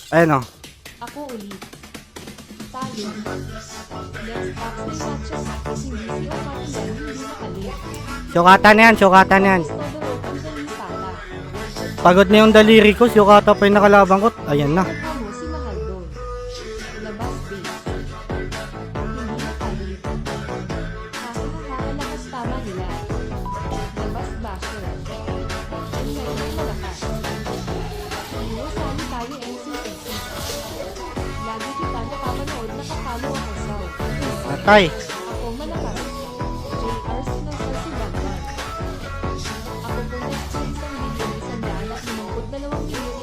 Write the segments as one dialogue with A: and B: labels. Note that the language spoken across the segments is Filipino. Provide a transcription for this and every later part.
A: Ayun o.
B: Ako ulit. Tayo. Let's practice matches kasi hindi si Okata dahil hindi makalit.
A: Sukatan na yan, sukatan na yan.
B: Tapos Todoroki galing pata.
A: Pagod na yung daliri ko, sukata pa yung nakalaban ko. Ayan na.
B: Kuha mo si Mahal doon. Labas base. Hindi makalit. Hahaha lakas tama nila. Labas basher. Ang ngayon malakas. Ano sali tayo NCPC. Lagi kita napapanood nakapalo ako sa
A: Matay.
B: ako malakas. JR sinasal si Bagman. Ako po nag-send ng video 152 milyon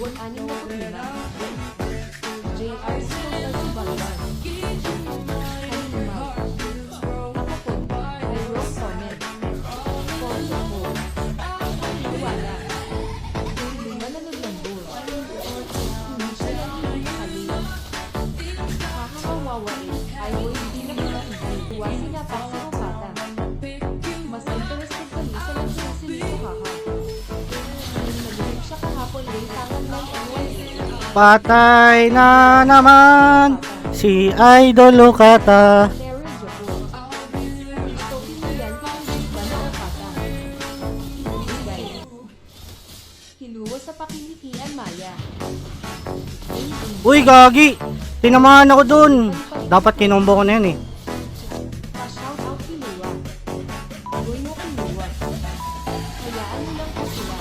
B: 149,665. JR sinasal si Bagman. Halimaw. Ako po, may wrong comment. Comment mo. Wala. Yung luma na naglambol. Hindi siya lang hindi makalit. Nakakawawa eh. Ay, hindi na pinakibig. Huwag sinapak si Okata. Mas interested kami sa nagsinasi ni Okaka. Nag-rip siya kahapon eh. Tangan lang NYC.
A: Patay na naman si Idol Okata.
B: Terry Joko. Gusto pinilihan kung hindi ba na Okata. Guys. Hiluwa sa pakilikian Maya.
A: Uy, gagi. Tinamaan ako dun. Dapat kinombo ko na yan eh.
B: Pa-shoutout Hiluwa. Gawin mo Hiluwa. Hayaan mo lang po sila.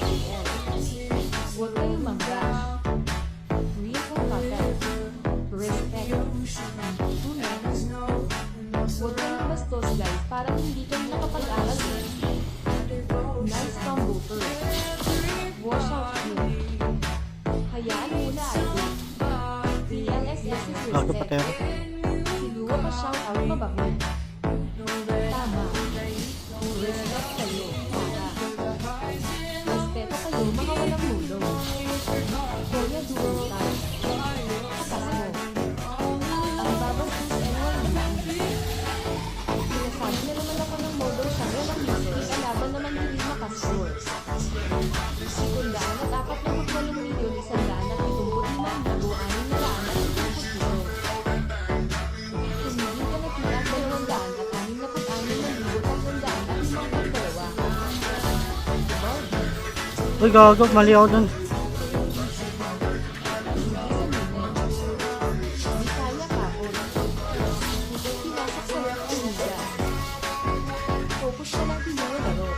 B: SELSEL. Huwag kayong mag-rush. Real Okata. Respect. Tunay. Huwag kayong bastos guys. Parang hindi kayo nakapag-aral eh. Nice combo Wash out here. Hayaan mo na idol. PLSS is
A: Gago pa
B: reset.
A: tayo.
B: Hiluwa pa shoutout mabangon. Tama. Respect kayo. Tama. Respeto kayo mga walang mulo. Kuya Duwata. Katas mo. Ang babastos NYC. Sinasabi na naman ako ng modo siya walang miso. Kalaban naman hindi makascore. Sekundaan at 48 milyon 175,667. Tumigil ka na tila 266,362.
A: Uy, gago. Mali ako dun.
B: Bisaya kapon. Hindi pinasok sa left amiga. Focus siya lang pinularo.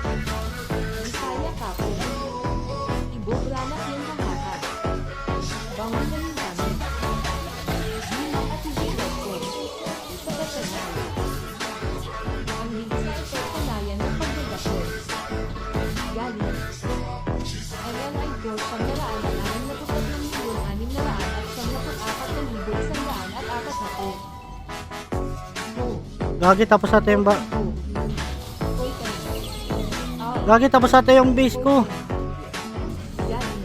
B: Bisaya kapon. Ibobranak yan hahaha. Bangon na yung kami. Bilang at hihilagkon. Sa personal. Ang hindi sa personalayan ng pagdadasyon. Galing. LLI Go 9,664,104.
A: Gagi, tapos ata yung ba...
B: Hoy,
A: Gagi, tapos ata yung base ko.
B: galing.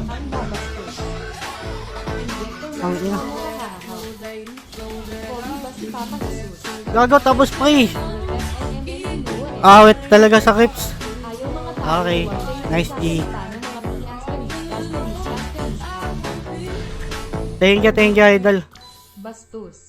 B: Ang babastos.
A: Ang ina.
B: Pogi ba si Papa Jesus?
A: Gago, tapos pa eh.
B: FNMN Hiluwa eh.
A: Awit talaga sa clips.
B: Ayaw mga tao.
A: Okay. Nice G.
B: Thank
A: Thank you, idol.
B: Bastos.